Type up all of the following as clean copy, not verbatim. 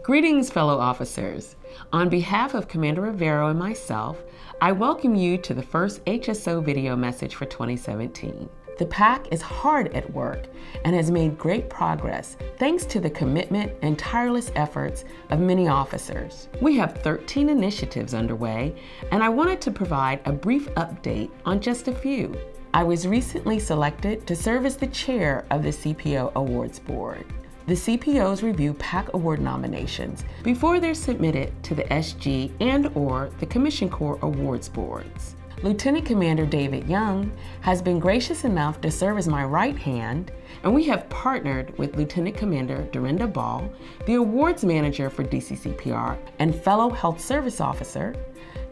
Greetings, fellow officers. On behalf of Commander Rivero and myself, I welcome you to the first HSO video message for 2017. The PAC is hard at work and has made great progress thanks to the commitment and tireless efforts of many officers. We have 13 initiatives underway, and I wanted to provide a brief update on just a few. I was recently selected to serve as the chair of the CPO Awards Board. The CPOs review PAC award nominations before they're submitted to the SG and/or the Commission Corps Awards Boards. Lieutenant Commander David Young has been gracious enough to serve as my right hand, and we have partnered with Lieutenant Commander Dorinda Ball, the awards manager for DCCPR and fellow health service officer,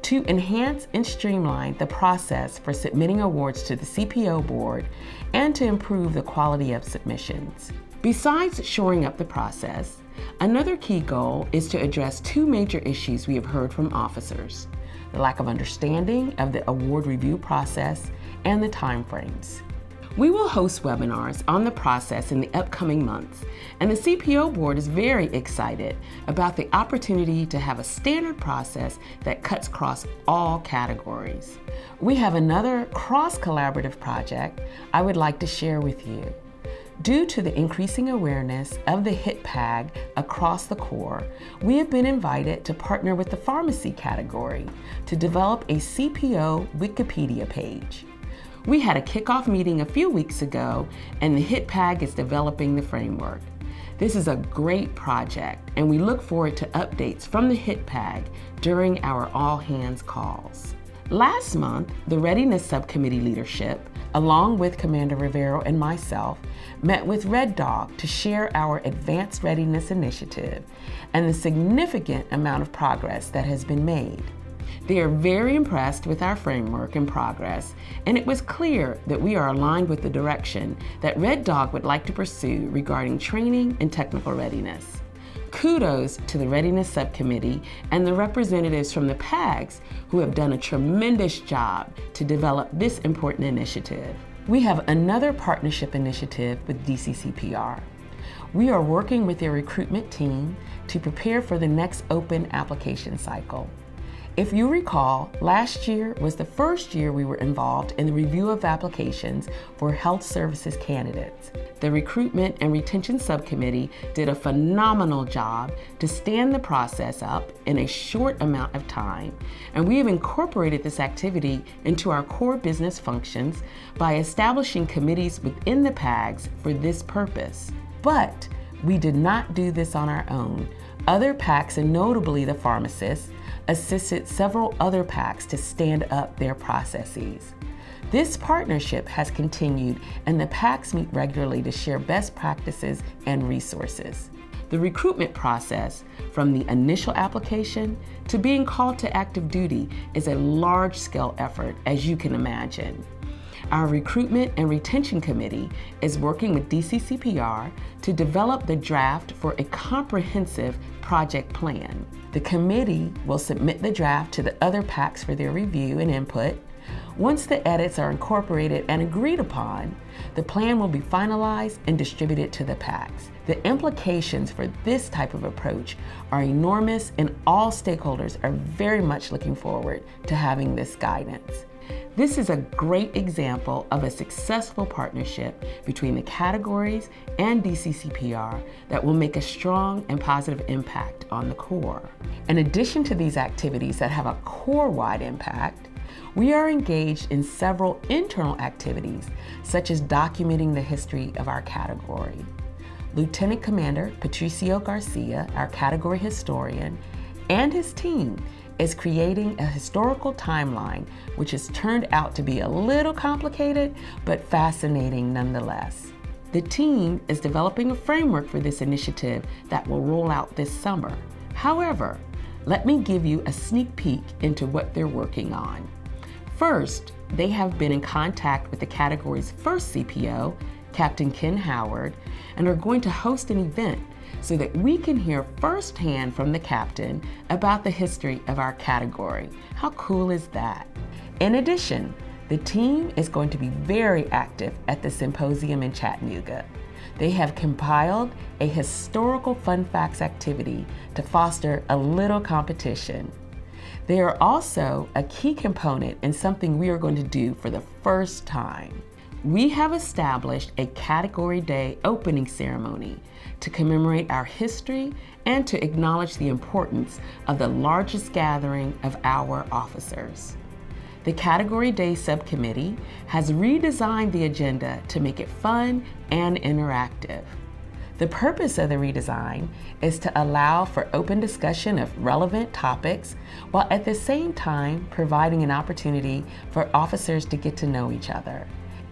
to enhance and streamline the process for submitting awards to the CPO board and to improve the quality of submissions. Besides shoring up the process, another key goal is to address two major issues we have heard from officers: the lack of understanding of the award review process and the timeframes. We will host webinars on the process in the upcoming months, and the CPO board is very excited about the opportunity to have a standard process that cuts across all categories. We have another cross-collaborative project I would like to share with you. Due to the increasing awareness of the HIT-PAG across the Corps, we have been invited to partner with the pharmacy category to develop a CPO Wikipedia page. We had a kickoff meeting a few weeks ago, and the HIT-PAG is developing the framework. This is a great project, and we look forward to updates from the HIT-PAG during our all-hands calls. Last month, the Readiness Subcommittee leadership, along with Commander Rivero and myself, met with Red Dog to share our Advanced Readiness Initiative and the significant amount of progress that has been made. They are very impressed with our framework and progress, and it was clear that we are aligned with the direction that Red Dog would like to pursue regarding training and technical readiness. Kudos to the Readiness Subcommittee and the representatives from the PAGs who have done a tremendous job to develop this important initiative. We have another partnership initiative with DCCPR. We are working with their recruitment team to prepare for the next open application cycle. If you recall, last year was the first year we were involved in the review of applications for health services candidates. The Recruitment and Retention Subcommittee did a phenomenal job to stand the process up in a short amount of time, and we have incorporated this activity into our core business functions by establishing committees within the PAGs for this purpose. But we did not do this on our own. Other PACs, and notably the pharmacists, assisted several other PACs to stand up their processes. This partnership has continued, and the PACs meet regularly to share best practices and resources. The recruitment process, from the initial application to being called to active duty, is a large-scale effort, as you can imagine. Our Recruitment and Retention Committee is working with DCCPR to develop the draft for a comprehensive project plan. The committee will submit the draft to the other PACs for their review and input. Once the edits are incorporated and agreed upon, the plan will be finalized and distributed to the PACs. The implications for this type of approach are enormous, and all stakeholders are very much looking forward to having this guidance. This is a great example of a successful partnership between the categories and DCCPR that will make a strong and positive impact on the Corps. In addition to these activities that have a Corps-wide impact, we are engaged in several internal activities, such as documenting the history of our category. Lieutenant Commander Patricio Garcia, our category historian, and his team is creating a historical timeline, which has turned out to be a little complicated, but fascinating nonetheless. The team is developing a framework for this initiative that will roll out this summer. However, let me give you a sneak peek into what they're working on. First, they have been in contact with the category's first CPO, Captain Ken Howard, and are going to host an event so that we can hear firsthand from the captain about the history of our category. How cool is that? In addition, the team is going to be very active at the symposium in Chattanooga. they have compiled a historical fun facts activity to foster a little competition. They are also a key component in something we are going to do for the first time. We have established a Category Day opening ceremony to commemorate our history and to acknowledge the importance of the largest gathering of our officers. The Category Day Subcommittee has redesigned the agenda to make it fun and interactive. The purpose of the redesign is to allow for open discussion of relevant topics while at the same time providing an opportunity for officers to get to know each other.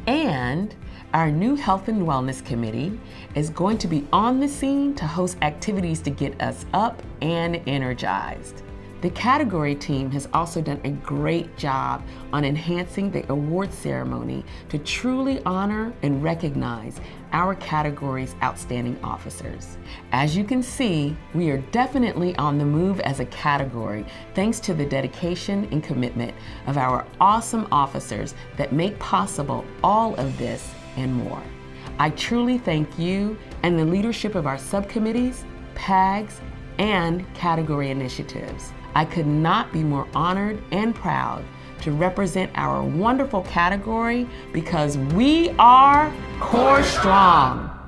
And our new Health and Wellness Committee is going to be on the scene to host activities to get us up and energized. The category team has also done a great job on enhancing the award ceremony to truly honor and recognize our category's outstanding officers. As you can see, we are definitely on the move as a category thanks to the dedication and commitment of our awesome officers that make possible all of this and more. I truly thank you and the leadership of our subcommittees, PAGs, and category initiatives. I could not be more honored and proud to represent our wonderful category because we are Core Strong.